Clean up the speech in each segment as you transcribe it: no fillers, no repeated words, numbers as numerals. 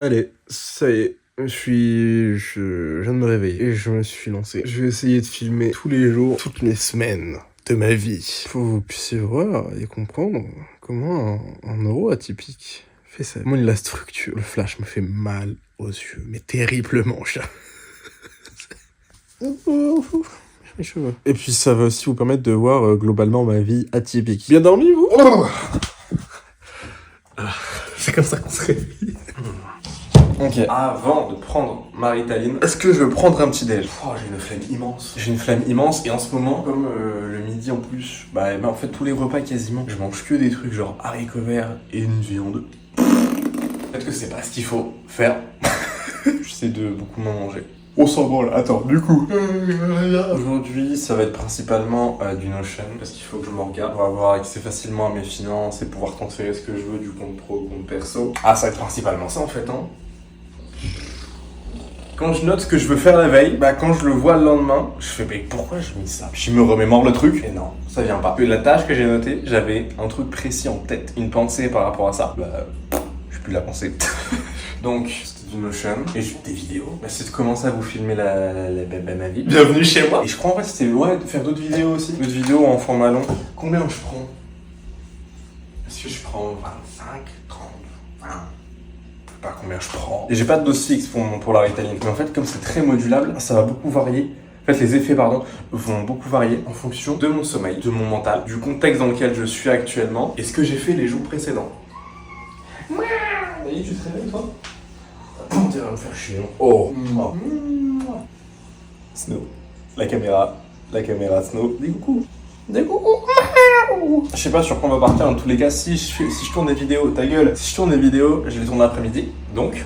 Allez, ça y est, je viens de me réveiller et je me suis lancé. Je vais essayer de filmer tous les jours, toutes les semaines de ma vie. Faut que vous puissiez voir et comprendre comment un neuro atypique fait ça. Comment il la structure. Le flash me fait mal aux yeux, mais terriblement, chat. Mes cheveux. Et puis ça va aussi vous permettre de voir globalement ma vie atypique. Bien dormi, vous? C'est comme ça qu'on se réveille. Ok, avant de prendre ma Ritaline, est-ce que je veux prendre un petit déj? J'ai une flemme immense. J'ai une flemme immense et en ce moment, comme le midi en plus, en fait tous les repas quasiment, je mange que des trucs genre haricots verts et une viande. Peut-être que c'est pas ce qu'il faut faire. J'essaie de beaucoup moins manger. On s'en branle, attends, du coup. Aujourd'hui, ça va être principalement du Notion, parce qu'il faut que je me regarde pour avoir accès facilement à mes finances et pouvoir transférer ce que je veux du compte pro au compte perso. Ça va être principalement ça en fait, hein. Quand je note ce que je veux faire la veille, quand je le vois le lendemain, je fais pourquoi j'ai mis ça? Je me remémore le truc, et non, ça vient pas. La tâche que j'ai notée, j'avais un truc précis en tête, une pensée par rapport à ça. Je plus la penser. Donc, c'était du Notion, et j'ai des vidéos. C'est de commencer à vous filmer ma vie. Bienvenue chez moi. Et je crois en fait c'était de faire d'autres vidéos aussi. D'autres vidéos en format long. Combien je prends? Est-ce que je prends 25, 30, 20? Je sais pas combien je prends. Et j'ai pas de dose fixe pour la Ritaline. Mais en fait, comme c'est très modulable, ça va beaucoup varier. En fait, les effets, vont beaucoup varier en fonction de mon sommeil, de mon mental, du contexte dans lequel je suis actuellement et ce que j'ai fait les jours précédents. Vas-y, tu te réveilles, toi? T'es va me faire chier. Oh. Snow. La caméra, Snow. Dis coucou. Dis coucou. Je sais pas sur quoi on va partir, dans tous les cas, si je tourne des vidéos, ta gueule, si je tourne des vidéos, je les tourne l'après-midi, donc,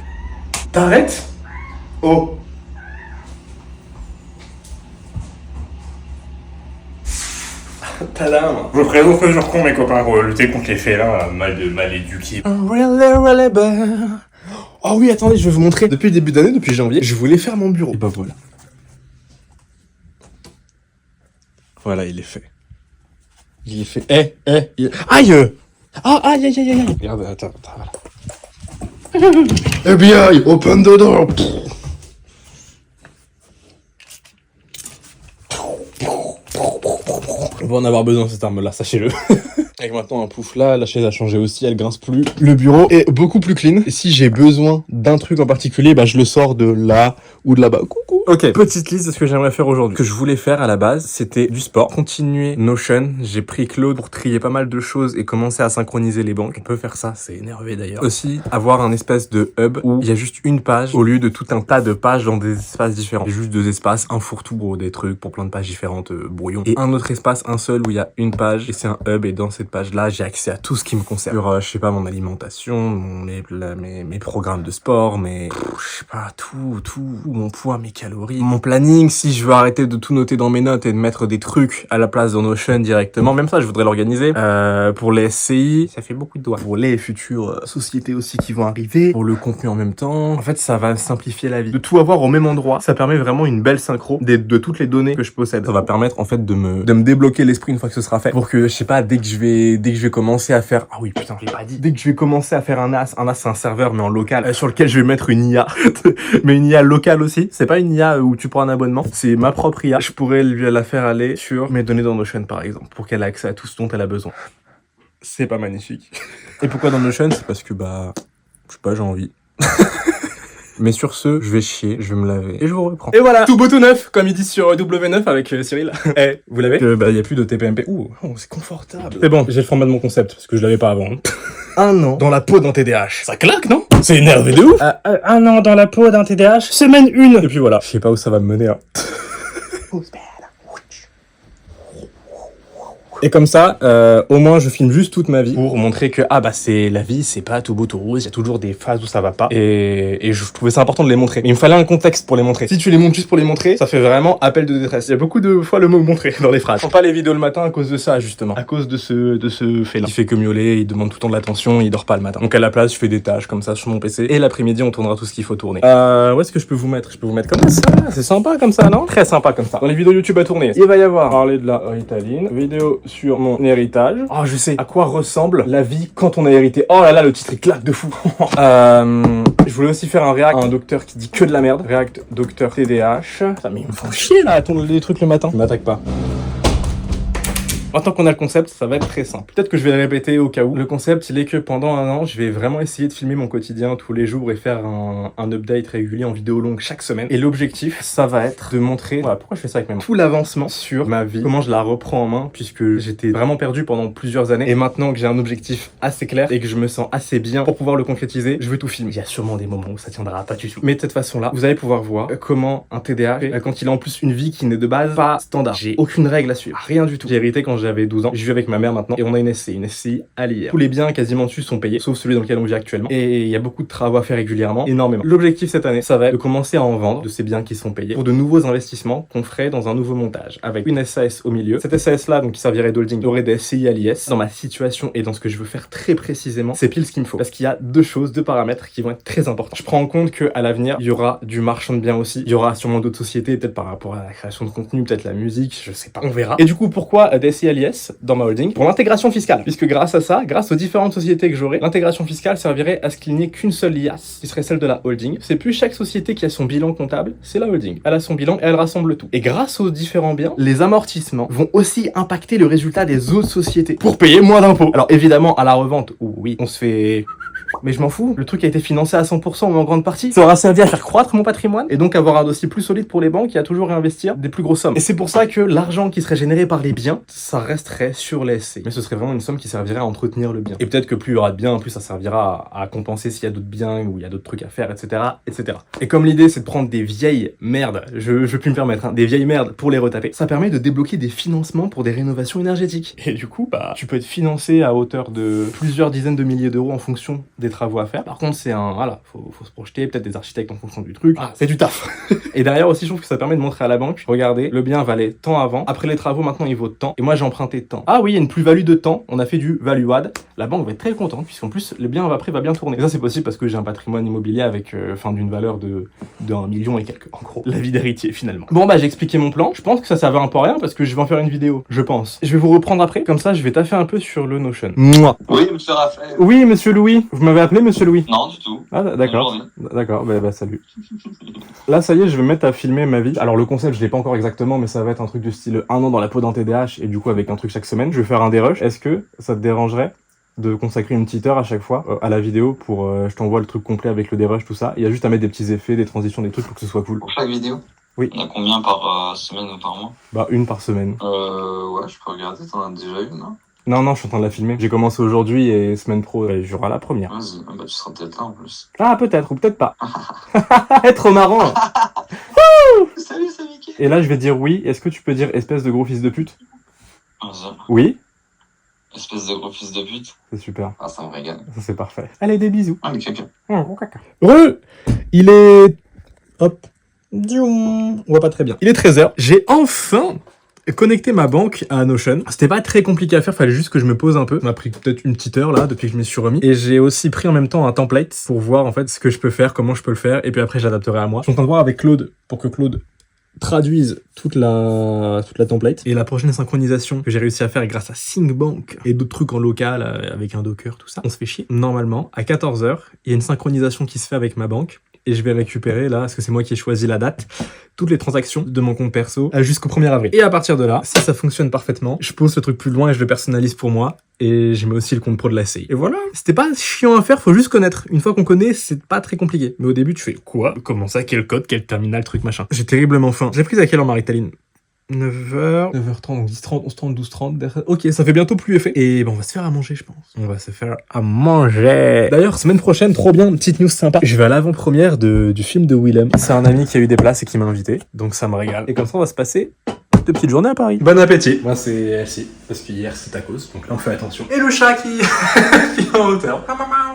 t'arrêtes. Oh. Tadam. Je vous présente le jour con, mes copains, pour lutter contre les félins mal éduqués. Oh oui, attendez, je vais vous montrer. Depuis le début d'année, depuis janvier, je voulais faire mon bureau. Et voilà. Voilà, il est fait. Il est fait. Aïe! Aïe! Regarde, attends, voilà. FBI, open the door! On va en avoir besoin cette arme-là, sachez-le. Avec maintenant un pouf là, la chaise a changé aussi, elle grince plus. Le bureau est beaucoup plus clean. Et si j'ai besoin d'un truc en particulier, je le sors de là ou de là-bas. Coucou. Ok, petite liste de ce que j'aimerais faire aujourd'hui. Ce que je voulais faire à la base, c'était du sport. Continuer Notion. J'ai pris Claude pour trier pas mal de choses et commencer à synchroniser les banques. On peut faire ça, c'est énervé d'ailleurs. Aussi, avoir un espèce de hub où il y a juste une page au lieu de tout un tas de pages dans des espaces différents. Juste 2 espaces, un fourre-tout gros, des trucs pour plein de pages différentes, brouillon. Et un autre espace, un seul où il y a une page et c'est un hub et dans cette page-là, j'ai accès à tout ce qui me concerne. Sur, je sais pas, mon alimentation, mes programmes de sport, je sais pas, tout, mon poids, mes calories, mon planning, si je veux arrêter de tout noter dans mes notes et de mettre des trucs à la place dans Notion directement, même ça, je voudrais l'organiser. Pour les SCI, ça fait beaucoup de doigts. Pour les futures sociétés aussi qui vont arriver, pour le contenu en même temps. En fait, ça va simplifier la vie. De tout avoir au même endroit, ça permet vraiment une belle synchro de toutes les données que je possède. Ça va permettre, en fait, de me débloquer l'esprit une fois que ce sera fait. Pour que, je sais pas, dès que je vais commencer à faire... Ah oui, putain, je l'ai pas dit. Dès que je vais commencer à faire un NAS, c'est un serveur, mais en local, sur lequel je vais mettre une IA. Mais une IA locale aussi. C'est pas une IA où tu prends un abonnement. C'est ma propre IA. Je pourrais lui la faire aller sur mes données dans Notion, par exemple, pour qu'elle ait accès à tout ce dont elle a besoin. C'est pas magnifique. Et pourquoi dans Notion? C'est parce que, je sais pas, j'ai envie. Mais sur ce, je vais chier, je vais me laver et je vous reprends. Et voilà, tout beau tout neuf, comme ils disent sur W9 avec Cyril. Vous l'avez? Y a plus de TPMP. C'est confortable. C'est bon, j'ai le format de mon concept, parce que je l'avais pas avant. 1 an dans la peau d'un TDAH. Ça claque, non? C'est énervé de ouf. 1 an dans la peau d'un TDAH, semaine 1. Et puis voilà, je sais pas où ça va me mener. Et comme ça, au moins je filme juste toute ma vie pour montrer que c'est la vie, c'est pas tout beau tout rose, il y a toujours des phases où ça va pas. Et je trouvais ça important de les montrer. Mais il me fallait un contexte pour les montrer. Si tu les montres juste pour les montrer, ça fait vraiment appel de détresse. Il y a beaucoup de fois le mot montrer dans les phrases. Je prends pas les vidéos le matin à cause de ça justement, à cause de ce fait là. Il fait que miauler, il demande tout le temps de l'attention, il dort pas le matin. Donc à la place, je fais des tâches comme ça sur mon PC et l'après-midi on tournera tout ce qu'il faut tourner. Où est-ce que je peux vous mettre? Je peux vous mettre comme ça. C'est sympa comme ça, non? Très sympa comme ça. Dans les vidéos YouTube à tourner, il va y avoir parler de la Ritaline, vidéo sur mon héritage. Oh, je sais à quoi ressemble la vie quand on a hérité. Oh là là, le titre il claque de fou. Je voulais aussi faire un react à un docteur qui dit que de la merde. React docteur TDAH. Ça, mais ils me font chier là, les trucs le matin. Ne m'attaque pas. Maintenant qu'on a le concept, ça va être très simple. Peut-être que je vais le répéter au cas où. Le concept, il est que pendant un an, je vais vraiment essayer de filmer mon quotidien tous les jours et faire un update régulier en vidéo longue chaque semaine. Et l'objectif, ça va être de montrer, voilà, pourquoi je fais ça avec mes mains, tout l'avancement sur ma vie, comment je la reprends en main, puisque j'étais vraiment perdu pendant plusieurs années. Et maintenant que j'ai un objectif assez clair et que je me sens assez bien pour pouvoir le concrétiser, je vais tout filmer. Il y a sûrement des moments où ça tiendra pas du tout. Mais de cette façon-là, vous allez pouvoir voir comment un TDAH, quand il a en plus une vie qui n'est de base pas standard. J'ai aucune règle à suivre, rien du tout. J'ai hérité quand j'avais 12 ans. Je vis avec ma mère maintenant et on a une SCI à l'IR. Tous les biens quasiment dessus sont payés, sauf celui dans lequel on vit actuellement. Et il y a beaucoup de travaux à faire régulièrement, énormément. L'objectif cette année, ça va être de commencer à en vendre de ces biens qui sont payés pour de nouveaux investissements qu'on ferait dans un nouveau montage avec une SAS au milieu. Cette SAS là, donc qui servirait d'holding, aurait des SCI à l'IS. Dans ma situation et dans ce que je veux faire très précisément, c'est pile ce qu'il me faut. Parce qu'il y a deux paramètres qui vont être très importants. Je prends en compte qu'à l'avenir, il y aura du marchand de biens aussi. Il y aura sûrement d'autres sociétés, peut-être par rapport à la création de contenu, peut-être la musique, je sais pas, on verra. Et du coup, pourquoi des SCI à l'IS dans ma holding? Pour l'intégration fiscale. Puisque grâce à ça, grâce aux différentes sociétés que j'aurai, l'intégration fiscale servirait à ce qu'il n'y ait qu'une seule liasse, qui serait celle de la holding. C'est plus chaque société qui a son bilan comptable, c'est la holding. Elle a son bilan et elle rassemble tout. Et grâce aux différents biens, les amortissements vont aussi impacter le résultat des autres sociétés pour payer moins d'impôts. Alors évidemment, à la revente, oui, on se fait... Mais je m'en fous, le truc a été financé à 100% ou en grande partie. Ça aura servi à faire croître mon patrimoine et donc avoir un dossier plus solide pour les banques et à toujours réinvestir des plus grosses sommes. Et c'est pour ça que l'argent qui serait généré par les biens, ça resterait sur les SCI. Mais ce serait vraiment une somme qui servirait à entretenir le bien. Et peut-être que plus il y aura de biens, plus ça servira à compenser s'il y a d'autres biens ou il y a d'autres trucs à faire, etc., etc. Et comme l'idée c'est de prendre des vieilles merdes, je vais plus me permettre, hein, des vieilles merdes pour les retaper, ça permet de débloquer des financements pour des rénovations énergétiques. Et du coup, bah, tu peux être financé à hauteur de plusieurs dizaines de milliers d'euros en fonction des travaux à faire. Par contre, c'est voilà, faut se projeter, peut-être des architectes en fonction du truc. Ah, c'est du taf. Et derrière aussi, je trouve que ça permet de montrer à la banque, regardez, le bien valait tant avant, après les travaux, maintenant il vaut tant, et moi j'ai emprunté tant. Ah oui, il y a une plus-value de temps, on a fait du value add. La banque va être très contente, puisqu'en plus, le bien après va bien tourner. Et ça, c'est possible parce que j'ai un patrimoine immobilier avec, d'une valeur de 1 million et quelques. En gros, la vie d'héritier, finalement. Bon, bah, j'ai expliqué mon plan. Je pense que ça servait un peu à rien parce que je vais en faire une vidéo, je pense. Je vais vous reprendre après, comme ça, je vais taffer un peu sur le Notion. Mouah. Oui, monsieur Raphaël. Oui, monsieur Louis. Vous m'avez appelé, monsieur Louis? Non, du tout. Ah, d'accord. D'accord, bah, salut. Là, ça y est, je vais me mettre à filmer ma vie. Alors, le concept, je l'ai pas encore exactement, mais ça va être un truc du style 1 an dans la peau d'un TDAH et du coup, avec un truc chaque semaine. Je vais faire un dérush. Est-ce que ça te dérangerait de consacrer une petite heure à chaque fois à la vidéo pour je t'envoie le truc complet avec le dérush, tout ça. Il y a juste à mettre des petits effets, des transitions, des trucs pour que ce soit cool. Pour chaque vidéo? Oui. On a combien par semaine ou par mois? Bah, une par semaine. Ouais, je peux regarder, t'en as déjà une, non? Non, je suis en train de la filmer. J'ai commencé aujourd'hui et semaine pro, j'aurai la première. Vas-y, bah tu seras peut-être là en plus. Ah, peut-être, ou peut-être pas. Trop marrant. Salut, c'est Mickey. Et là, je vais dire oui. Est-ce que tu peux dire espèce de gros fils de pute? Vas-y. Oui. Espèce de gros fils de pute. C'est super. Ah, ça me régale. Ça, c'est parfait. Allez, des bisous. Ah, mais caca. Il est... Hop. On voit pas très bien. Il est 13h. J'ai enfin connecté ma banque à Notion. C'était pas très compliqué à faire, fallait juste que je me pose un peu. Ça m'a pris peut-être une petite heure là, depuis que je m'y suis remis. Et j'ai aussi pris en même temps un template pour voir en fait ce que je peux faire, comment je peux le faire, et puis après je l'adapterai à moi. Je suis en train de voir avec Claude pour que Claude traduise toute la template. Et la prochaine synchronisation que j'ai réussi à faire grâce à SyncBank et d'autres trucs en local avec un Docker, tout ça, on se fait chier. Normalement, à 14h, il y a une synchronisation qui se fait avec ma banque. Et je vais récupérer là, parce que c'est moi qui ai choisi la date, toutes les transactions de mon compte perso jusqu'au 1er avril. Et à partir de là, si ça fonctionne parfaitement, je pose ce truc plus loin et je le personnalise pour moi. Et je mets aussi le compte pro de la SCI. Et voilà, c'était pas chiant à faire, faut juste connaître. Une fois qu'on connaît, c'est pas très compliqué. Mais au début, tu fais quoi? Comment ça? Quel code? Quel terminal? Truc machin. J'ai terriblement faim. J'ai pris à quelle heure ma Ritaline? 9h, 9h30, donc 10h30, 11h30, 12h30. Ok, ça fait bientôt plus effet. Et bon, on va se faire à manger, je pense. On va se faire à manger. D'ailleurs, semaine prochaine, trop bien, petite news sympa. Je vais à l'avant-première du film de Willem. C'est un ami qui a eu des places et qui m'a invité. Donc ça me régale. Et comme ça, on va se passer de petites journées à Paris. Bon appétit. Moi, c'est Elsie, parce qu'hier, c'est tacos. Donc là, on fait attention. Et le chat qui est en hauteur.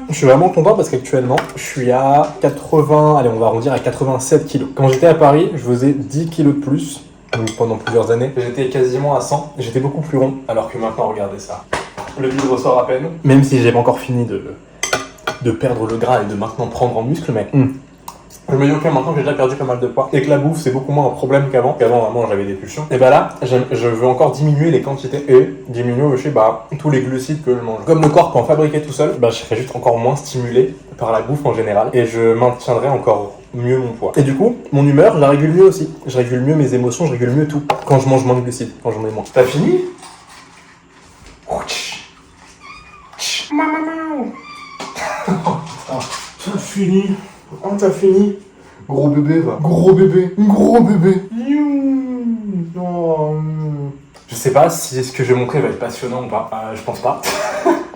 Je suis vraiment content parce qu'actuellement, je suis à 80... Allez, on va arrondir à 87 kilos. Quand j'étais à Paris, je faisais 10 kilos de plus. Donc pendant plusieurs années, j'étais quasiment à 100, j'étais beaucoup plus rond, alors que maintenant, regardez ça. Le bide ressort à peine, même si j'ai pas encore fini de perdre le gras et de maintenant prendre en muscle, mais Je me dis ok, maintenant que j'ai déjà perdu pas mal de poids et que la bouffe c'est beaucoup moins un problème qu'avant. Qu'avant vraiment j'avais des pulsions. Et bah là, je veux encore diminuer les quantités et diminuer aussi tous les glucides que je mange. Comme le corps peut en fabriquer tout seul, bah je serai juste encore moins stimulé par la bouffe en général et je maintiendrai encore mieux mon poids. Et du coup, mon humeur, je la régule mieux aussi. Je régule mieux mes émotions, je régule mieux tout. Quand je mange moins de glucides, quand j'en ai moins. T'as fini? T'as fini? Oh, t'as fini? Gros bébé, va. Gros bébé. Gros bébé. Oh. Je sais pas si ce que je vais montrer va être passionnant ou pas. Je pense pas.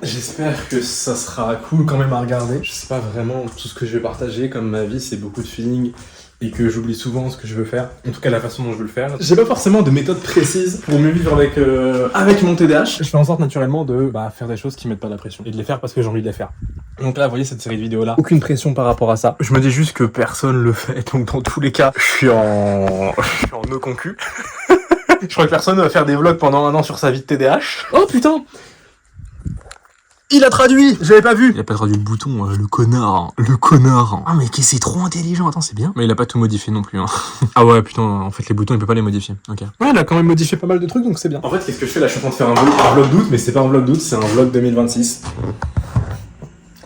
J'espère que ça sera cool quand même à regarder. Je sais pas vraiment tout ce que je vais partager. Comme ma vie, c'est beaucoup de feeling et que j'oublie souvent ce que je veux faire. En tout cas, la façon dont je veux le faire. J'ai pas forcément de méthode précise pour mieux vivre avec mon TDAH. Je fais en sorte naturellement de faire des choses qui mettent pas de la pression et de les faire parce que j'ai envie de les faire. Donc là, vous voyez cette série de vidéos là, aucune pression par rapport à ça. Je me dis juste que personne le fait, donc dans tous les cas, je suis en no concu. Je crois que personne va faire des vlogs pendant 1 an sur sa vie de TDAH. Oh putain! Il a traduit! J'avais pas vu! Il a pas traduit le bouton, le connard. Le connard. Ah mais c'est trop intelligent, attends, c'est bien. Mais il a pas tout modifié non plus, hein. Ah ouais, putain, en fait les boutons il peut pas les modifier. Ok. Ouais, il a quand même modifié pas mal de trucs, donc c'est bien. En fait, qu'est-ce que je fais là? Je suis en train de faire un vlog d'août, mais c'est pas un vlog d'août, c'est un vlog 2026.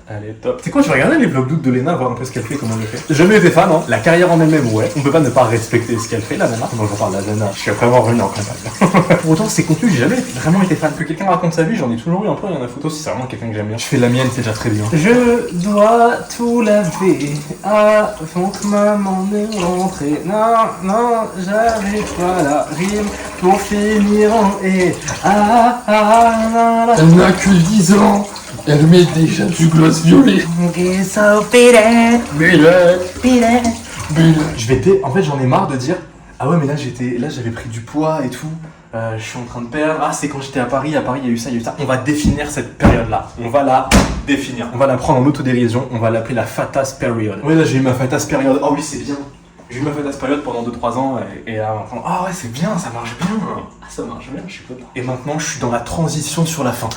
Allez, top. C'est quoi, je vais regarder les vlogs d'août de Léna, voir un peu ce qu'elle fait, comment elle le fait. J'ai jamais été fan, hein. La carrière en elle-même, ouais. On peut pas ne pas respecter ce qu'elle fait, la nana. Moi, je parle de la nana. Je suis vraiment ruiné en campagne. Pour autant, ces contenus, j'ai jamais vraiment été fan. Que quelqu'un raconte sa vie, j'en ai toujours eu un peu rien à photo si c'est vraiment quelqu'un que j'aime bien. Je fais la mienne, c'est déjà très bien. Je dois tout laver avant que maman ne rentre. Non, j'arrive pas la rime pour finir en et. Elle n'a que 10 ans. Elle met déjà du gloss violet. En fait, j'en ai marre de dire ah ouais, mais là j'avais pris du poids et tout. Je suis en train de perdre. Ah, c'est quand j'étais à Paris, il y a eu ça, il y a eu ça. On va définir cette période-là. On va la définir. On va la prendre en autodérision. On va l'appeler la fatas period. Ouais, là j'ai eu ma fatas period. Oh oui, c'est bien. J'ai eu ma fatas period pendant 2-3 ans et là maintenant, ah ouais, c'est bien, ça marche bien. Ah, ça marche bien, je suis content. Et maintenant, je suis dans la transition sur la fin.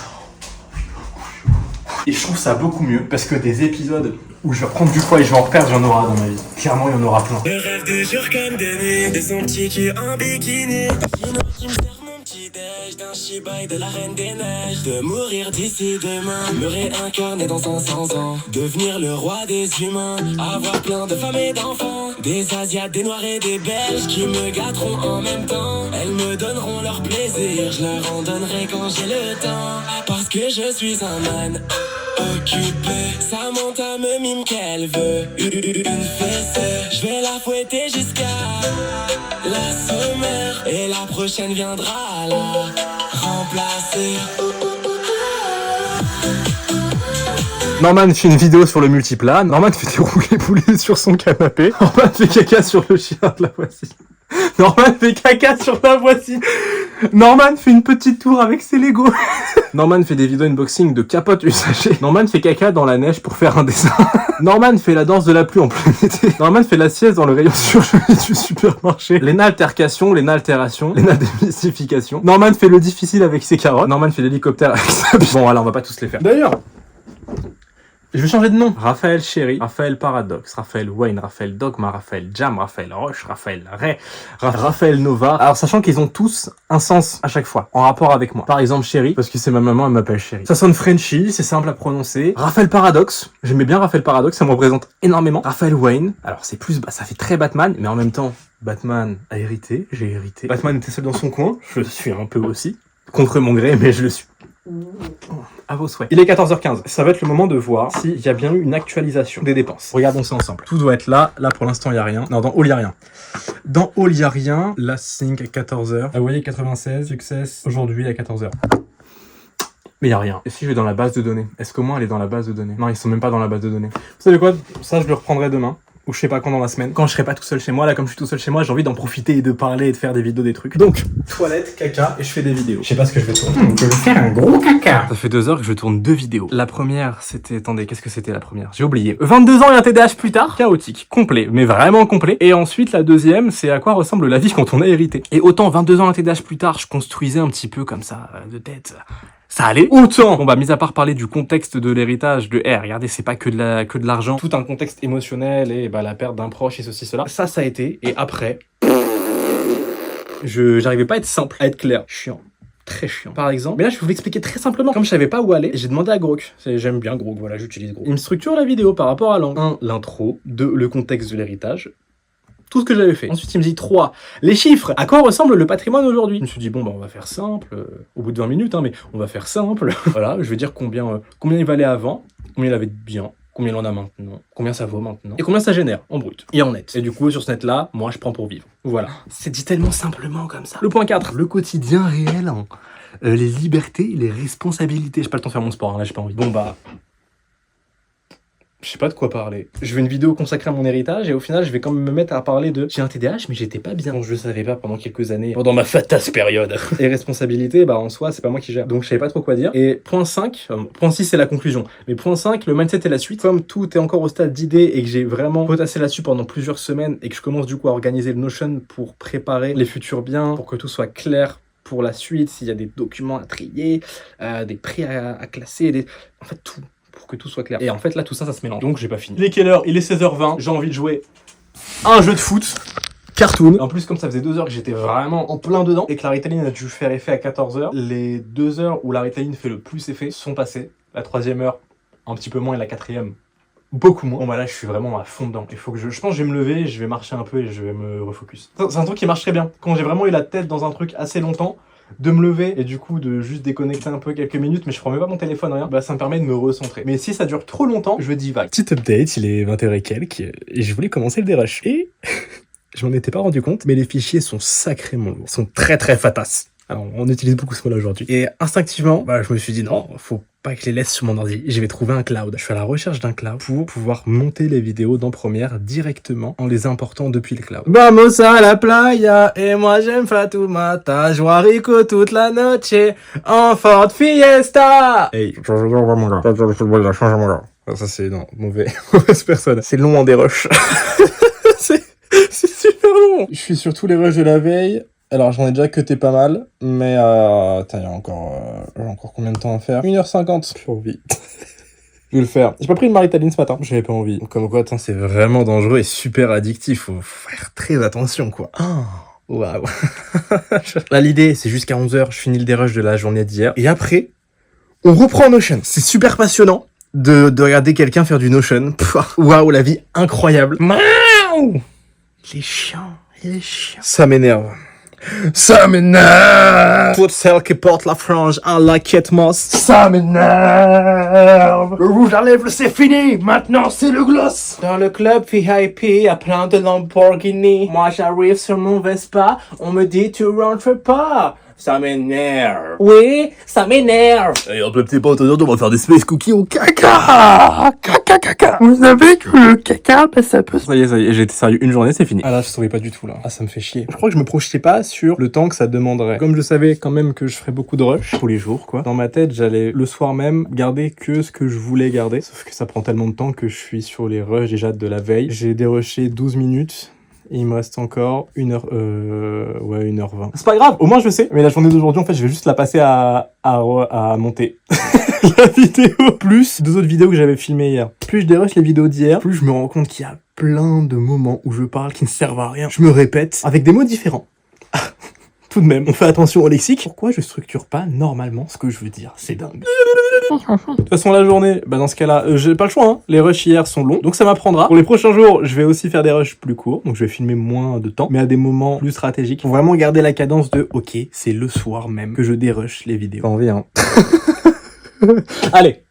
Et je trouve ça beaucoup mieux parce que des épisodes où je vais reprendre du poids et je vais en perdre, il y en aura dans ma vie. Clairement, il y en aura plein. Je rêve de jours comme de nuit, de son petit cul en bikini. Sinon, qui me sert mon petit déj, d'un Shiba et de la Reine des Neiges. De mourir d'ici demain, me réincarner dans 500 ans. Devenir le roi des humains, avoir plein de femmes et d'enfants. Des Asiates, des Noirs et des Belges qui me gâteront en même temps. Elles me donneront leur plaisir, je leur en donnerai quand j'ai le temps. Parce que je suis un man occupé, Samantha me mime qu'elle veut une fessée. Je vais la fouetter jusqu'à la sommaire et la prochaine viendra la remplacer. Norman fait une vidéo sur le multiplat. Norman fait des roulés boulés sur son canapé. Norman fait caca sur le chien de la voisine. Norman fait caca sur la voisine. Norman fait une petite tour avec ses Lego. Norman fait des vidéos unboxing de capotes usagées. Norman fait caca dans la neige pour faire un dessin. Norman fait la danse de la pluie en plein été. Norman fait la sieste dans le rayon surgelé du supermarché. Léna altercation, Léna altération, Léna démystification. Norman fait le difficile avec ses carottes. Norman fait l'hélicoptère avec sa bite. Bon, voilà, on va pas tous les faire. D'ailleurs, je vais changer de nom. Raphaël Chéri, Raphaël Paradox, Raphaël Wayne, Raphaël Dogma, Raphaël Jam, Raphaël Roche, Raphaël Ray, Raphaël Nova. Alors sachant qu'ils ont tous un sens à chaque fois, en rapport avec moi. Par exemple Chéri, parce que c'est ma maman, elle m'appelle Chéri. Ça sonne Frenchy, c'est simple à prononcer. Raphaël Paradox, j'aimais bien Raphaël Paradox, ça me représente énormément. Raphaël Wayne, alors c'est plus, ça fait très Batman, mais en même temps, Batman a hérité, j'ai hérité. Batman était seul dans son coin, je le suis un peu aussi. Contre mon gré, mais je le suis. À vos souhaits. Il est 14h15. Ça va être le moment de voir s'il y a bien eu une actualisation des dépenses. Regardons ça ensemble. Tout doit être là. Là, pour l'instant, il n'y a rien. Non, dans All, il n'y a rien. Dans All, il n'y a rien. Last sync à 14h. Ah, vous voyez, 96, success. Aujourd'hui, à 14h. Mais il n'y a rien. Et si je vais dans la base de données? Est-ce qu'au moins elle est dans la base de données? Non, ils sont même pas dans la base de données. Vous savez quoi? Ça, je le reprendrai demain. Ou je sais pas quand dans la semaine. Quand je serai pas tout seul chez moi, là, comme je suis tout seul chez moi, j'ai envie d'en profiter et de parler et de faire des vidéos, des trucs. Donc, toilette, caca, et je fais des vidéos. Je sais pas ce que je vais tourner. Je vais faire un gros caca. Ça fait 2 heures que je tourne 2 vidéos. La première, c'était... Attendez, qu'est-ce que c'était la première? J'ai oublié. 22 ans et un TDAH plus tard. Chaotique. Complet. Mais vraiment complet. Et ensuite, la deuxième, c'est à quoi ressemble la vie quand on a hérité. Et autant 22 ans et un TDAH plus tard, je construisais un petit peu comme ça, de tête... ça allait. Autant, bon bah, mis à part parler du contexte de l'héritage, de regardez, c'est pas que de l'argent, tout un contexte émotionnel et bah la perte d'un proche et ceci, cela. Ça a été. Et après, j'arrivais pas à être simple, à être clair. Chiant. Très chiant. Par exemple, mais là je vais vous l'expliquer très simplement. Comme je savais pas où aller, j'ai demandé à Grok. J'aime bien Grok, voilà, j'utilise Grok. Il me structure la vidéo par rapport à l'angle. 1, l'intro. 2, le contexte de l'héritage. Tout ce que j'avais fait. Ensuite, il me dit 3, les chiffres. À quoi ressemble le patrimoine aujourd'hui? Je me suis dit, bon, bah, on va faire simple. Au bout de 20 minutes, hein, mais on va faire simple. Voilà, je vais dire combien il valait avant, combien il avait de biens, combien il en a maintenant, combien ça vaut maintenant, et combien ça génère en brut et en net. Et du coup, sur ce net-là, moi, je prends pour vivre. Voilà. C'est dit tellement simplement comme ça. Le point 4, le quotidien réel, hein. Les libertés, les responsabilités. J'ai pas le temps de faire mon sport, hein, là, j'ai pas envie. Bon, bah... je sais pas de quoi parler. Je veux une vidéo consacrée à mon héritage et au final, je vais quand même me mettre à parler de... J'ai un TDAH, mais j'étais pas bien. Donc, je le savais pas pendant quelques années, pendant ma fatasse période. Et responsabilité, bah en soi, c'est pas moi qui gère. Donc, je savais pas trop quoi dire. Et point 5, point 6, c'est la conclusion. Mais point 5, le mindset et la suite. Comme tout est encore au stade d'idée et que j'ai vraiment potassé là-dessus pendant plusieurs semaines et que je commence du coup à organiser le Notion pour préparer les futurs biens, pour que tout soit clair pour la suite, s'il y a des documents à trier, des prix à classer, en fait, tout. Pour que tout soit clair. Et en fait, là, tout ça, ça se mélange. Donc, j'ai pas fini. Il est quelle heure? Il est 16h20. J'ai envie de jouer à un jeu de foot. Cartoon. En plus, comme ça faisait 2 heures que j'étais vraiment en plein dedans et que la Ritaline a dû faire effet à 14h, les 2 heures où la Ritaline fait le plus effet sont passées. La 3e heure, un petit peu moins, et la 4e, beaucoup moins. Bon, bah là, je suis vraiment à fond dedans. Il faut que je pense que je vais me lever, je vais marcher un peu et je vais me refocus. C'est un truc qui marche très bien. Quand j'ai vraiment eu la tête dans un truc assez longtemps, de me lever et du coup de juste déconnecter un peu quelques minutes, mais je prends même pas mon téléphone, rien, bah ça me permet de me recentrer. Mais si ça dure trop longtemps, je divague. Petit update, il est 20h et quelques, et je voulais commencer le dérush. Et je m'en étais pas rendu compte, mais les fichiers sont sacrément lourds. Ils sont très très fatas. Alors, on utilise beaucoup ce mot-là aujourd'hui. Et instinctivement, bah, je me suis dit non, faut pas que je les laisse sur mon ordi. Je vais trouver un cloud. Je suis à la recherche d'un cloud pour pouvoir monter les vidéos dans Premiere directement en les important depuis le cloud. Vamos a la playa, et moi j'aime Fatoumata, joie rico toute la noche, en Ford Fiesta. Hey, ça c'est non, mauvaise personne. C'est long en dérush. c'est super long. Je suis sur tous les rushs de la veille. Alors, j'en ai déjà cuté pas mal, mais attends, il y a encore combien de temps à faire? 1h50. J'ai envie. Je vais le faire. J'ai pas pris une Ritaline ce matin, j'avais pas envie. Comme quoi, attends, c'est vraiment dangereux et super addictif. Faut faire très attention, quoi. Oh, waouh. Là, l'idée, c'est jusqu'à 11h, je finis le dérush de la journée d'hier. Et après, on reprend Notion. C'est super passionnant de regarder quelqu'un faire du Notion. Waouh, la vie incroyable. Miaou. Les chiens. Ça m'énerve. Ça m'énerve. Toute celle qui porte la frange en la Kate Moss. Ça m'énerve. Le rouge à lèvres, c'est fini. Maintenant, c'est le gloss. Dans le club VIP, à plein de Lamborghini. Moi, j'arrive sur mon Vespa. On me dit, tu rentres pas. Ça m'énerve. Oui, ça m'énerve. Et hop, le petit pote, on va faire des space cookies au caca. Caca. Vous savez que le caca, ben, ça peut... Ça y est, j'ai été sérieux une journée, c'est fini. Ah là, je savais pas du tout, là. Ah, ça me fait chier. Je crois que je me projetais pas sur le temps que ça demanderait. Comme je savais quand même que je ferais beaucoup de rush tous les jours, quoi. Dans ma tête, j'allais le soir même garder que ce que je voulais garder. Sauf que ça prend tellement de temps que je suis sur les rushs déjà de la veille. J'ai dérushé 12 minutes. Et il me reste encore 1h20. C'est pas grave, au moins je sais. Mais la journée d'aujourd'hui, en fait, je vais juste la passer à monter la vidéo. Plus 2 autres vidéos que j'avais filmées hier. Plus je dérush les vidéos d'hier, plus je me rends compte qu'il y a plein de moments où je parle qui ne servent à rien. Je me répète avec des mots différents. Tout de même, on fait attention au lexique. Pourquoi je structure pas normalement ce que je veux dire? C'est dingue. De toute façon, la journée, bah dans ce cas-là, j'ai pas le choix, hein. Les rushs hier sont longs, donc ça m'apprendra. Pour les prochains jours, je vais aussi faire des rushs plus courts, donc je vais filmer moins de temps, mais à des moments plus stratégiques, pour vraiment garder la cadence de, ok, c'est le soir même que je dérush les vidéos. Pas envie, hein. Allez,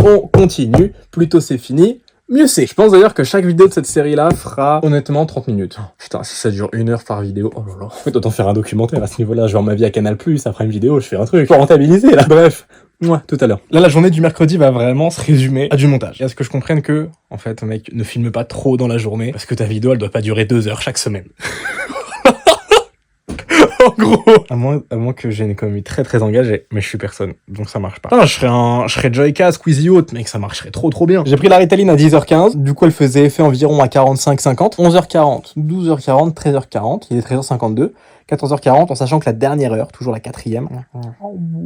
on continue. Plus tôt c'est fini, mieux c'est. Je pense d'ailleurs que chaque vidéo de cette série-là fera honnêtement 30 minutes. Putain, si ça dure 1 heure par vidéo, oh là là. En fait, autant faire un documentaire à ce niveau-là. Je vends ma vie à Canal+, après une vidéo, je fais un truc. Faut rentabiliser, là. Bref. Ouais, tout à l'heure. Là, la journée du mercredi va vraiment se résumer à du montage. Et à ce que je comprenne que, en fait, mec, ne filme pas trop dans la journée, parce que ta vidéo, elle doit pas durer 2 heures chaque semaine. En gros. À moins que j'ai une économie très très engagée, mais je suis personne, donc ça marche pas. Putain, je serais Joyka, Squeezie Haute, mec, ça marcherait trop bien. J'ai pris la Ritaline à 10h15, du coup elle faisait effet environ à 45-50, 11h40, 12h40, 13h40, il est 13h52, 14h40, en sachant que la dernière heure, toujours la 4e,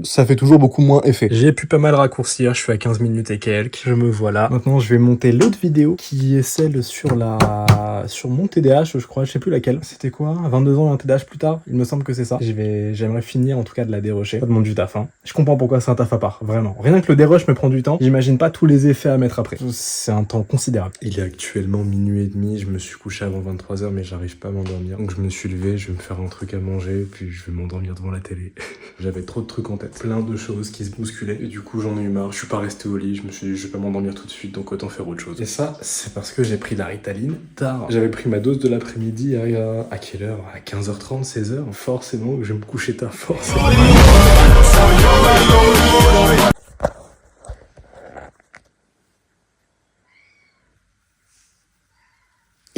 ça fait toujours beaucoup moins effet. J'ai pu pas mal raccourcir, je suis à 15 minutes et quelques, je me vois là. Maintenant, je vais monter l'autre vidéo, qui est celle sur mon TDAH, je crois, je sais plus laquelle. C'était quoi? 22 ans et un TDAH plus tard? Il me semble que c'est ça. J'aimerais finir, en tout cas, de la dérusher. Ça demande du taf, hein. Je comprends pourquoi c'est un taf à part, vraiment. Rien que le dérush me prend du temps, j'imagine pas tous les effets à mettre après. C'est un temps considérable. Il est actuellement minuit et demi, je me suis couché avant 23h, mais j'arrive pas à m'endormir. Donc je me suis levé, je vais me faire un truc à manger, puis je vais m'endormir devant la télé. J'avais trop de trucs en tête, plein de choses qui se bousculaient, et du coup j'en ai eu marre, je suis pas resté au lit, je me suis dit je vais pas m'endormir tout de suite, donc autant faire autre chose. Et ça, c'est parce que j'ai pris la Ritaline tard. J'avais pris ma dose de l'après-midi à quelle heure? À 15h30, 16h? Forcément, je vais me coucher tard, forcément.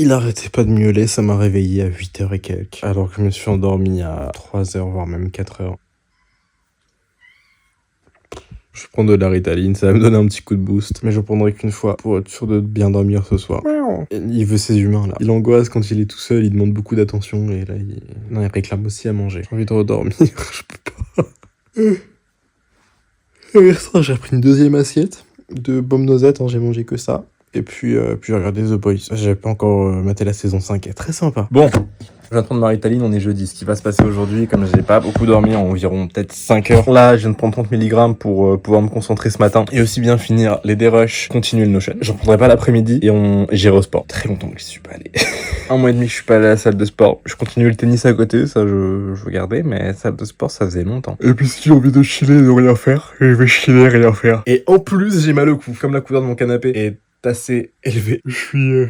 Il arrêtait pas de miauler, ça m'a réveillé à 8h et quelques, alors que je me suis endormi à 3h, voire même 4h. Je prends de la Ritaline, ça va me donner un petit coup de boost, mais je prendrai qu'une fois pour être sûr de bien dormir ce soir. Il veut ses humains là. Il angoisse quand il est tout seul, il demande beaucoup d'attention et là il réclame aussi à manger. J'ai envie de redormir, je peux pas. Et ça, j'ai repris une deuxième assiette de pommes noisettes, hein, j'ai mangé que ça. Et puis j'ai regardé The Boys. J'avais pas encore maté la saison 5, elle est très sympa. Bon, je viens de prendre ma Ritaline, on est jeudi. Ce qui va se passer aujourd'hui, comme j'ai pas beaucoup dormi, environ peut-être 5 heures. Là, je viens de prendre 30 mg pour pouvoir me concentrer ce matin. Et aussi bien finir les dérushs, continuer le Notion. J'en prendrai pas l'après-midi et j'irai au sport. Très longtemps que je suis pas allé. 1 mois et demi que je suis pas allé à la salle de sport. Je continue le tennis à côté, ça je veux garder, mais salle de sport, ça faisait longtemps. Et puis si j'ai envie de chiller et de rien faire, je vais chiller et rien faire. Et en plus, j'ai mal au cou, comme la couleur de mon canapé est assez élevé. Je suis...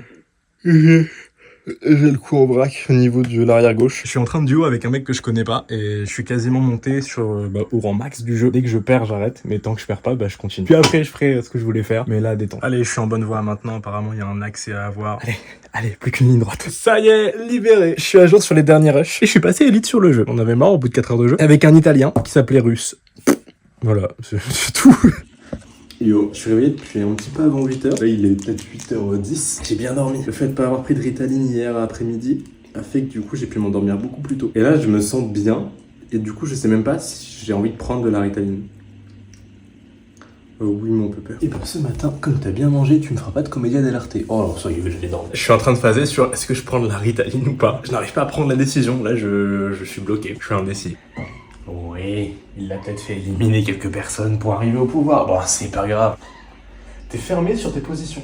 J'ai le cou en vrac au niveau de l'arrière gauche. Je suis en train de duo avec un mec que je connais pas et je suis quasiment monté au rang max du jeu. Dès que je perds, j'arrête, mais tant que je perds pas, je continue. Puis après, je ferai ce que je voulais faire, mais là, détente. Allez, je suis en bonne voie maintenant, apparemment, il y a un accès à avoir. Allez, plus qu'une ligne droite. Ça y est, libéré. Je suis à jour sur les derniers rushs et je suis passé élite sur le jeu. On avait marre au bout de 4 heures de jeu avec un Italien qui s'appelait Russe. Voilà, c'est tout. Yo, je suis réveillé depuis un petit peu avant 8h. Là, il est peut-être 8h10. J'ai bien dormi. Le fait de pas avoir pris de Ritaline hier après-midi a fait que du coup, j'ai pu m'endormir beaucoup plus tôt. Et là, je me sens bien. Et du coup, je sais même pas si j'ai envie de prendre de la Ritaline. Oui, mon pépère. Et pour ce matin, comme t'as bien mangé, tu ne feras pas de comédia dell'arte. Oh, alors ça y est, je l'ai dormi. Je suis en train de phaser sur est-ce que je prends de la Ritaline ou pas. Je n'arrive pas à prendre la décision. Là, je suis bloqué. Je suis indécis. Oui, il l'a peut-être fait éliminer quelques personnes pour arriver au pouvoir. Bon, c'est pas grave. T'es fermé sur tes positions.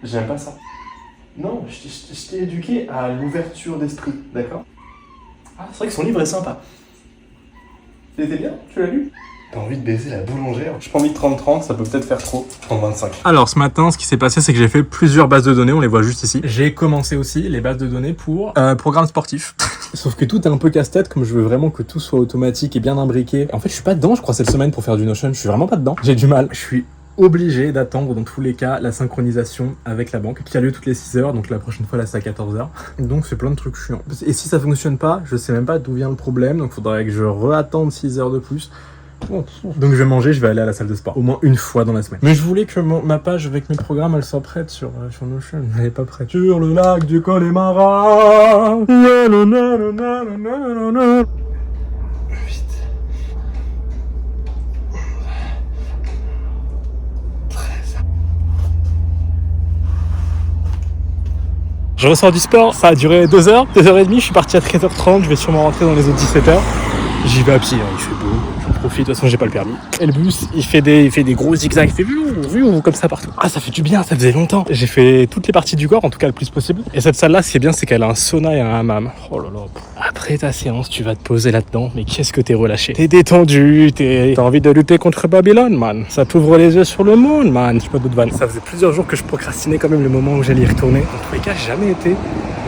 J'aime pas ça. Non, je t'ai éduqué à l'ouverture d'esprit, d'accord? Ah, c'est vrai que son livre est sympa. Il était bien? Tu l'as lu? T'as envie de baiser la boulangère? J'ai pas envie de 30-30, ça peut peut-être faire trop. Je prends 25. Alors, ce matin, ce qui s'est passé, c'est que j'ai fait plusieurs bases de données, on les voit juste ici. J'ai commencé aussi les bases de données pour programme sportif. Sauf que tout est un peu casse-tête, comme je veux vraiment que tout soit automatique et bien imbriqué. En fait, je suis pas dedans, je crois, cette semaine pour faire du Notion. Je suis vraiment pas dedans. J'ai du mal. Je suis obligé d'attendre, dans tous les cas, la synchronisation avec la banque, qui a lieu toutes les 6 heures. Donc la prochaine fois, là, c'est à 14h. Donc, c'est plein de trucs chiants. Et si ça fonctionne pas, je sais même pas d'où vient le problème. Donc, faudrait que je re-attende 6 heures de plus. Donc je vais manger, je vais aller à la salle de sport au moins une fois dans la semaine. Mais je voulais que ma page avec mes programmes elle soit prête sur Notion. Elle est pas prête. Sur le lac du Connemara. Vite. Je ressors du sport, ça a duré 2h, 2h30, je suis parti à 13h30, je vais sûrement rentrer dans les autres 17h. J'y vais à pied, il fait beau, j'en profite, de toute façon j'ai pas le permis. Et le bus, il fait des gros zigzags, il fait comme ça partout. Ah, ça fait du bien, ça faisait longtemps. J'ai fait toutes les parties du corps, en tout cas le plus possible. Et cette salle-là, ce qui est bien, c'est qu'elle a un sauna et un hammam. Oh là là. Après ta séance, tu vas te poser là-dedans, mais qu'est-ce que t'es relâché. T'es détendu, t'as envie de lutter contre Babylone, man. Ça t'ouvre les yeux sur le monde, man. Je sais pas d'autres vannes. Ça faisait plusieurs jours que je procrastinais quand même le moment où j'allais y retourner. Dans tous les cas, j'ai jamais été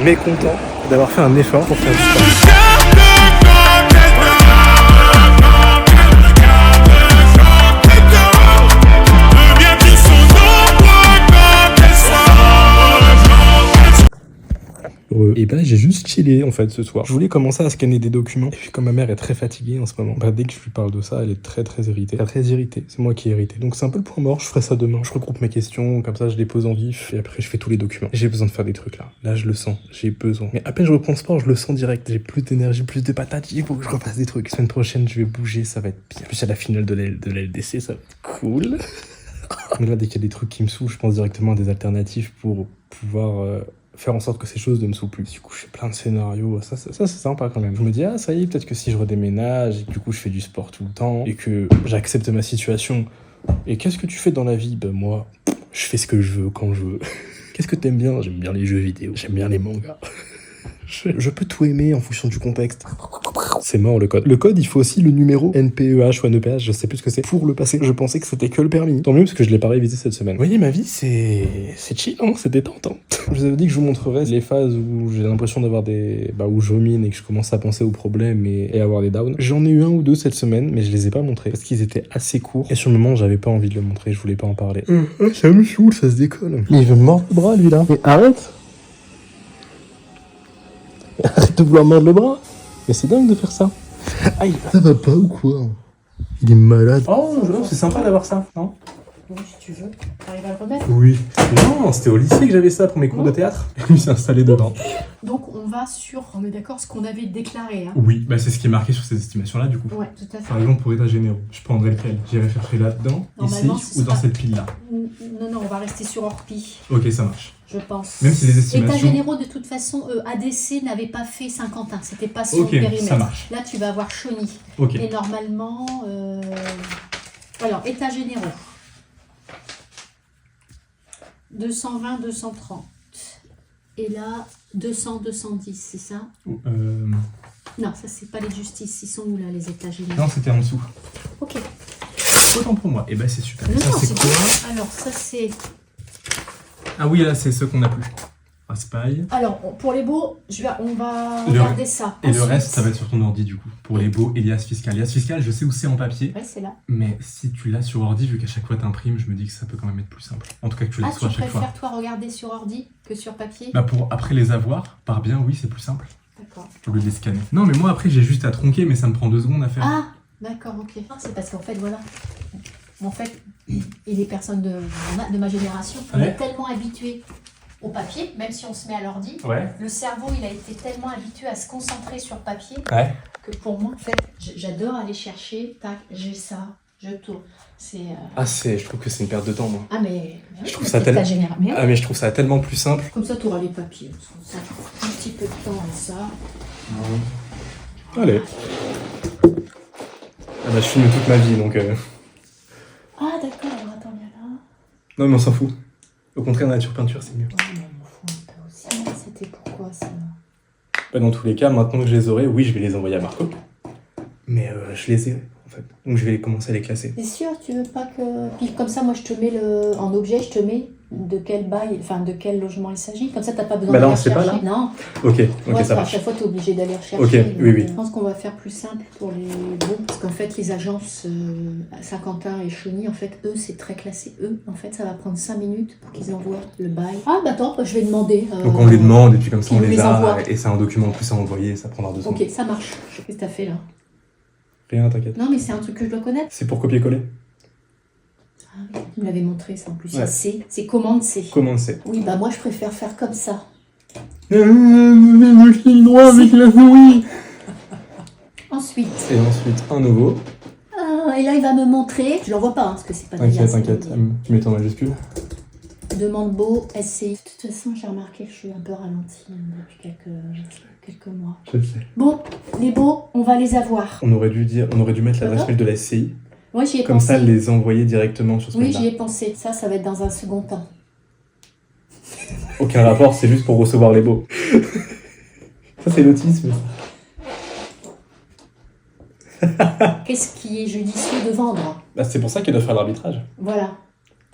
mécontent d'avoir fait un effort pour faire du sport. Et bah j'ai juste chillé en fait ce soir. Je voulais commencer à scanner des documents. Et puis comme ma mère est très fatiguée en ce moment, bah dès que je lui parle de ça, elle est très irritée. Elle est très irritée, c'est moi qui est irrité. Donc c'est un peu le point mort, je ferai ça demain. Je regroupe mes questions, comme ça je les pose en vif. Et après je fais tous les documents. J'ai besoin de faire des trucs là. Là je le sens, j'ai besoin. Mais à peine je reprends le sport, je le sens direct. J'ai plus d'énergie, plus de patates, il faut que je refasse des trucs. Semaine prochaine je vais bouger, ça va être bien. En plus à la finale de la LDC, ça va être cool. Mais là dès qu'il y a des trucs qui me saoulent, je pense directement à des alternatives pour pouvoir faire en sorte que ces choses ne me saoulent plus. Du coup, je fais plein de scénarios. Ça c'est sympa quand même. Je me dis, ah, ça y est, peut-être que si je redéménage, et que du coup, je fais du sport tout le temps, et que j'accepte ma situation. Et qu'est-ce que tu fais dans la vie? Ben, moi, je fais ce que je veux, quand je veux. Qu'est-ce que t'aimes bien? J'aime bien les jeux vidéo. J'aime bien les mangas. Je peux tout aimer en fonction du contexte. C'est mort le code. Le code, il faut aussi le numéro NPEH ou NEPH, je sais plus ce que c'est, pour le passer. Je pensais que c'était que le permis. Tant mieux parce que je l'ai pas révisé cette semaine. Vous voyez, ma vie, c'est chill, hein, c'est détente. Hein. Je vous avais dit que je vous montrerais les phases où j'ai l'impression d'avoir des... où je rumine et que je commence à penser aux problèmes et avoir des downs. J'en ai eu un ou deux cette semaine, mais je les ai pas montrés parce qu'ils étaient assez courts. Et sur le moment, j'avais pas envie de le montrer, je voulais pas en parler. Ça me saoule, ça se décolle. Il veut me mordre le bras, lui, là. Mais arrête! Arrête de vouloir mordre le bras. Mais c'est dingue de faire ça. Aïe. Ça va pas ou quoi? Il est malade. Oh, c'est sympa d'avoir ça, non? Oui, si tu veux. T'arrives à le remettre? Oui. Non, c'était au lycée que j'avais ça pour mes cours de théâtre. Lui s'est installé dedans. Donc on va sur, on est d'accord, ce qu'on avait déclaré. Hein. Oui, bah c'est ce qui est marqué sur ces estimations-là du coup. Ouais, tout à fait. Par exemple, pour état généraux, je prendrais lequel? J'irais chercher là-dedans, ici ou dans cette pile-là? Non, on va rester sur Orpi. Ok, ça marche. Je pense. Même si les estimations... États généraux, de toute façon, ADC n'avait pas fait Saint-Quentin. C'était pas son périmètre. Ça marche. Là, tu vas avoir Chauny. Ok. Et normalement... Alors, états généraux. 220, 230. Et là, 200, 210, c'est ça? Non, ça, c'est pas les justices. Ils sont où, là, les états généraux? Non, c'était en dessous. Ok. Autant pour moi. Et bah, c'est super. Non, ça, c'est quoi? Alors, ça, c'est... Ah oui, là, c'est ceux qu'on a plus. Raspail. Alors, pour les beaux, on va regarder ça. Et le reste, ça va être sur ton ordi, du coup. Pour les beaux, Elias Fiscal. Elias Fiscal, je sais où c'est en papier. Ouais, c'est là. Mais si tu l'as sur ordi, vu qu'à chaque fois t'imprimes, je me dis que ça peut quand même être plus simple. En tout cas, que tu l'as soit à chaque fois. Tu préfères, toi, regarder sur ordi que sur papier? Bah, pour après les avoir, par bien, oui, c'est plus simple. D'accord. Au lieu de les scanner. Non, mais moi, après, j'ai juste à tronquer, mais ça me prend 2 secondes à faire. Ah, d'accord, ok. C'est parce qu'en fait, voilà. En fait, et les personnes de ma génération, on est tellement habitués au papier, même si on se met à l'ordi, le cerveau, il a été tellement habitué à se concentrer sur papier que pour moi, en fait, j'adore aller chercher, tac, j'ai ça, je tourne. Je trouve que c'est une perte de temps, moi. Ah, mais je trouve ça tellement... mais je trouve ça tellement plus simple. Comme ça, tu auras les papiers. Ça un petit peu de temps à ça. Allez. Ah bah, je filme toute ma vie, donc... Ah, d'accord, alors attends, il y a là... Non, mais on s'en fout. Au contraire, nature peinture, c'est mieux. Ouais, mais on fout un peu aussi. C'était pourquoi, ça? Bah, dans tous les cas, maintenant que je les aurai, oui, je vais les envoyer à Marco. Mais je les ai, en fait. Donc je vais commencer à les classer. T'es sûr? Tu veux pas que... Puis comme ça, moi, je te mets en objet, je te mets de quel bail, enfin, de quel logement il s'agit. Comme ça, t'as pas besoin d'aller rechercher. Pas là. Non. Ok, ça marche. À chaque fois, t'es obligé d'aller rechercher. Ok, oui. Je pense qu'on va faire plus simple pour les bons. Parce qu'en fait, les agences Saint-Quentin et Chauny, en fait, eux, c'est très classé. Eux, en fait, ça va prendre 5 minutes pour qu'ils envoient le bail. Ah, bah attends, je vais demander. Donc on les demande, et puis comme ça, on les a. Et c'est un document en plus à envoyer, ça prendra 2 secondes. Ok, ça marche. Qu'est-ce que t'as fait, là? Rien, t'inquiète. Non, mais c'est un truc que je dois connaître. C'est pour copier-coller. Ah oui, tu me l'avais montré ça en plus. Ouais. C'est commande C. Commande C. Oui, bah moi je préfère faire comme ça. Je clique droit avec la souris. Ensuite. Et ensuite un nouveau. Et là il va me montrer. Je l'envoie pas, hein, parce que c'est pas T'inquiète. Tu mets ton majuscule. Demande beau, SCI. De toute façon, j'ai remarqué que je suis un peu ralentie depuis quelques mois. Je le sais. Bon, les beaux, on va les avoir. On aurait dû mettre l'adresse mail de la SCI. Oui, j'y ai Comme pensé. ça, les envoyer directement sur ce mail-là. Oui, j'y ai pensé. Ça va être dans un second temps. Aucun rapport, c'est juste pour recevoir les beaux. Ça, c'est l'autisme. Qu'est-ce qui est judicieux de vendre? Bah, c'est pour ça qu'il doit faire l'arbitrage. Voilà,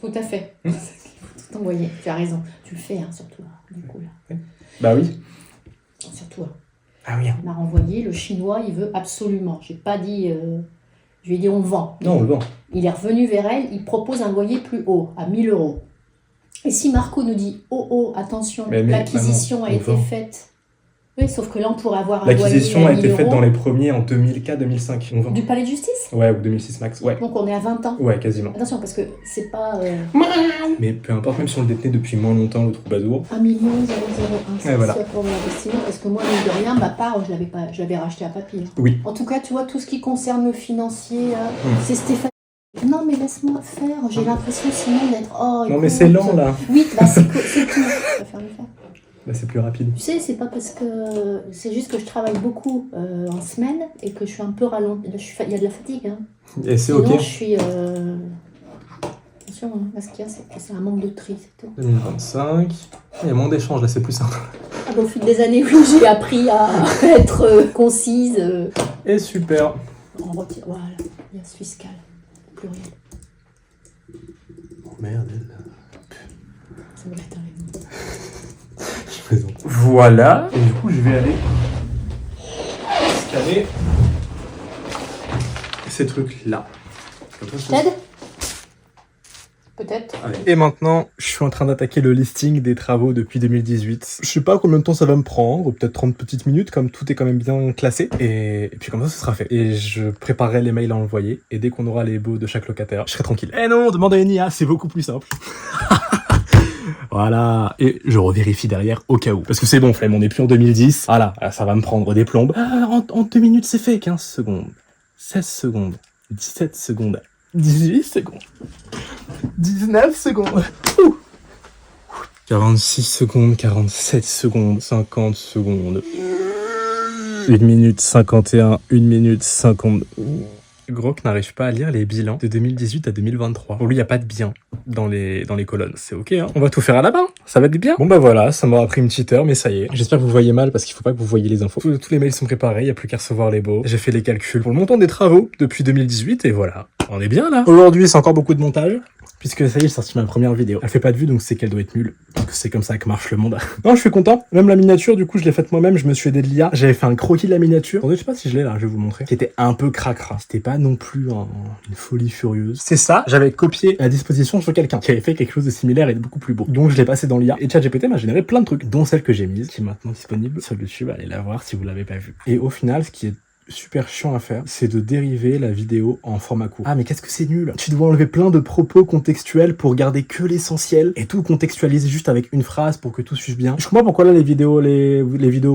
tout à fait. Il faut tout envoyer. Tu as raison. Tu le fais, hein, surtout, du coup, là. Bah oui. Surtout. Ah oui. On m'a renvoyé, le chinois, il veut absolument. J'ai pas dit... Je lui ai dit on vend. Non, on le vend. Il est revenu vers elle, il propose un loyer plus haut, à 1 000 €. Et si Marco nous dit « Oh, attention, mais l'acquisition a été faite », oui, sauf que là, on pourrait avoir un loyer l'acquisition a été 1000 faite euros. dans les premiers en 2004-2005. On vend. Du palais de justice? Ouais, ou 2006 max, ouais. Donc on est à 20 ans. Ouais, quasiment. Attention, parce que c'est pas... Mais peu importe, même si on le détenait depuis moins longtemps, le troubadour. 1 000 001, c'est voilà. pour l'investissement, parce que moi, mine de rien, ma part, je l'avais racheté à papier. Oui. En tout cas, tu vois, tout ce qui concerne le financier, c'est Stéphane. Non, mais laisse-moi faire, j'ai l'impression sinon d'être... Oh, Non, mais c'est lent, là. Oui, bah, c'est tout. Je préfère le faire. Là, c'est plus rapide. Tu sais, c'est pas parce que... C'est juste que je travaille beaucoup en semaine et que je suis un peu ralenti. Il y a de la fatigue, hein. Et c'est Sinon, ok. je suis... Attention, hein, là, ce qu'il y a, c'est que c'est un manque de tri, c'est tout. 2025. Il y a moins d'échanges, là, c'est plus simple. Ah, bah, au fil des années, oui, j'ai appris à être concise. Et super. On retire... Voilà, liasse fiscale. Pluriel. Oh merde, elle. Ça me gâte avec moi. Je plaisante. Voilà. Et du coup, je vais aller scanner ces trucs-là. T'aides ? Peut-être. Allez. Et maintenant, je suis en train d'attaquer le listing des travaux depuis 2018. Je sais pas combien de temps ça va me prendre, peut-être 30 petites minutes, comme tout est quand même bien classé. Et puis comme ça, ce sera fait. Et je préparerai les mails à envoyer. Et dès qu'on aura les baux de chaque locataire, je serai tranquille. Eh non, demande à une IA, c'est beaucoup plus simple. Voilà, et je revérifie derrière au cas où. Parce que c'est bon, flemme, on n'est plus en 2010. Voilà, ça va me prendre des plombes. En 2 minutes, c'est fait. 15 secondes, 16 secondes, 17 secondes, 18 secondes, 19 secondes. 46 secondes, 47 secondes, 50 secondes. 1 minute 51, 1 minute 50. Grok n'arrive pas à lire les bilans de 2018 à 2023. Pour lui, il n'y a pas de bien dans les colonnes. C'est ok, hein. On va tout faire à la main. Ça va être bien. Bon bah voilà, ça m'aura pris une petite heure, mais ça y est. J'espère que vous voyez mal parce qu'il faut pas que vous voyez les infos. Tous les mails sont préparés, il n'y a plus qu'à recevoir les baux. J'ai fait les calculs pour le montant des travaux depuis 2018 et voilà. On est bien là. Aujourd'hui, c'est encore beaucoup de montage. Puisque ça y est, j'ai sorti ma première vidéo. Elle fait pas de vues, donc c'est qu'elle doit être nulle. Parce que c'est comme ça que marche le monde. Non, je suis content. Même la miniature, du coup, je l'ai faite moi-même. Je me suis aidé de l'IA. J'avais fait un croquis de la miniature. Attendez, je sais pas si je l'ai là, je vais vous montrer. Qui était un peu cracra. C'était pas non plus une folie furieuse. C'est ça, j'avais copié la disposition sur quelqu'un qui avait fait quelque chose de similaire et de beaucoup plus beau. Donc je l'ai passé dans l'IA. Et ChatGPT m'a généré plein de trucs, dont celle que j'ai mise, qui est maintenant disponible sur YouTube. Allez la voir si vous l'avez pas vue. Et au final, ce qui est super chiant à faire, c'est de dériver la vidéo en format court. Ah mais qu'est-ce que c'est nul. Tu dois enlever plein de propos contextuels pour garder que l'essentiel et tout contextualiser juste avec une phrase pour que tout suive bien. Je comprends pourquoi là les vidéos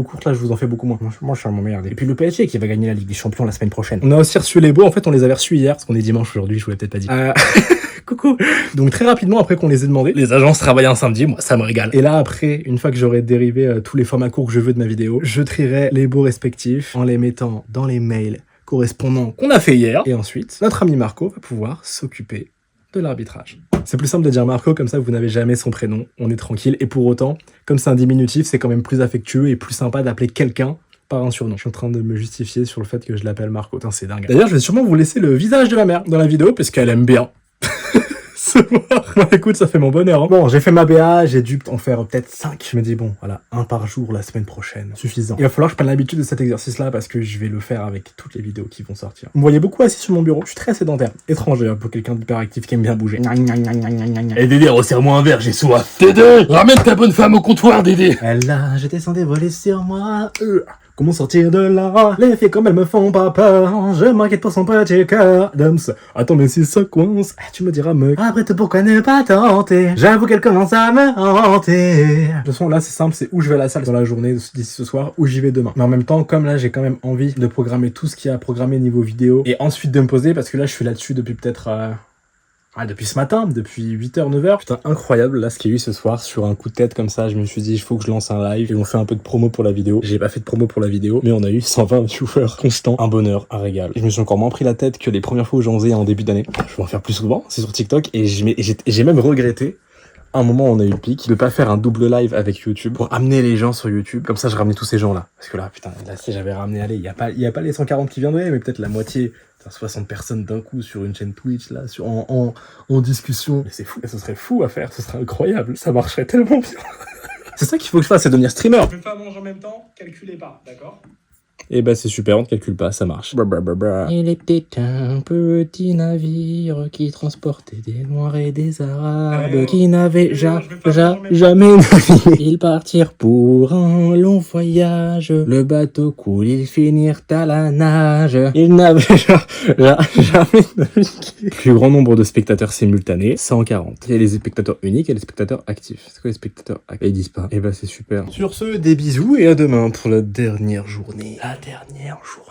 courtes là je vous en fais beaucoup moins. Moi je suis à m'emmerder. Et puis le PSG qui va gagner la Ligue des Champions la semaine prochaine. On a aussi reçu les beaux, en fait on les avait reçus hier parce qu'on est dimanche aujourd'hui, je vous l'ai peut-être pas dit. Coucou. Donc très rapidement après qu'on les ait demandés, les agences travaillent un samedi, moi ça me régale. Et là après, une fois que j'aurai dérivé tous les formats courts que je veux de ma vidéo, je trierai les beaux respectifs en les mettant dans les mails correspondants qu'on a fait hier. Et ensuite, notre ami Marco va pouvoir s'occuper de l'arbitrage. C'est plus simple de dire Marco, comme ça vous n'avez jamais son prénom, on est tranquille. Et pour autant, comme c'est un diminutif, c'est quand même plus affectueux et plus sympa d'appeler quelqu'un par un surnom. Je suis en train de me justifier sur le fait que je l'appelle Marco. Putain, c'est dingue. D'ailleurs, je vais sûrement vous laisser le visage de ma mère dans la vidéo parce qu'elle aime bien. Bon, écoute, ça fait mon bonheur. Hein. Bon, j'ai fait ma BA, j'ai dû en faire peut-être 5. Je me dis, bon, voilà, 1 par jour la semaine prochaine. Suffisant. Il va falloir que je prenne l'habitude de cet exercice-là parce que je vais le faire avec toutes les vidéos qui vont sortir. Vous me voyez beaucoup assis sur mon bureau. Je suis très sédentaire. Étranger, un peu quelqu'un d'hyperactif qui aime bien bouger. Et Dédé, resserre-moi un verre, j'ai soif. Dédé, ramène ta bonne femme au comptoir, Dédé. Elle a jeté son dévoilé sur moi. Comment sortir de là? Les filles comme elles me font pas peur. Je m'inquiète pour son petit cœur. Dums, attends mais si ça coince, tu me diras mec. Après tout pourquoi ne pas tenter? J'avoue qu'elle commence à me hanter. De toute façon là c'est simple, c'est où je vais à la salle dans la journée d'ici ce soir, où j'y vais demain. Mais en même temps, comme là j'ai quand même envie de programmer tout ce qu'il y a à programmer niveau vidéo et ensuite de me poser parce que là je suis là-dessus depuis peut-être... depuis ce matin, depuis 8h, 9h. Putain, incroyable, là, ce qu'il y a eu ce soir, sur un coup de tête comme ça, je me suis dit, il faut que je lance un live, et on fait un peu de promo pour la vidéo. J'ai pas fait de promo pour la vidéo, mais on a eu 120 viewers constants, un bonheur, un régal. Et je me suis encore moins pris la tête que les premières fois où j'en faisais en début d'année. Je vais en faire plus souvent, c'est sur TikTok, et j'ai même regretté, à un moment où on a eu le pic, de pas faire un double live avec YouTube pour amener les gens sur YouTube. Comme ça, je ramenais tous ces gens-là. Parce que là, putain, là, si j'avais ramené, allez, il y a pas les 140 qui viendraient, mais peut-être la moitié, 60 personnes d'un coup sur une chaîne Twitch, là, en discussion. Mais c'est fou. Et ce serait fou à faire, ce serait incroyable. Ça marcherait tellement bien. C'est ça qu'il faut que je fasse, c'est devenir streamer. Je vais pas manger en même temps, calculez pas, d'accord? Et bah c'est super, on ne calcule pas, ça marche. Il était un petit navire qui transportait des Noirs et des Arabes qui n'avaient jamais navigué. Ils partirent pour un long voyage. Le bateau coule, ils finirent à la nage. Ils n'avaient jamais navigué. Plus grand nombre de spectateurs simultanés, 140. Il y a les spectateurs uniques et les spectateurs actifs. C'est quoi les spectateurs actifs? Ils disent pas. Et bah c'est super. Sur ce, des bisous et à demain pour la dernière journée. La dernière journée.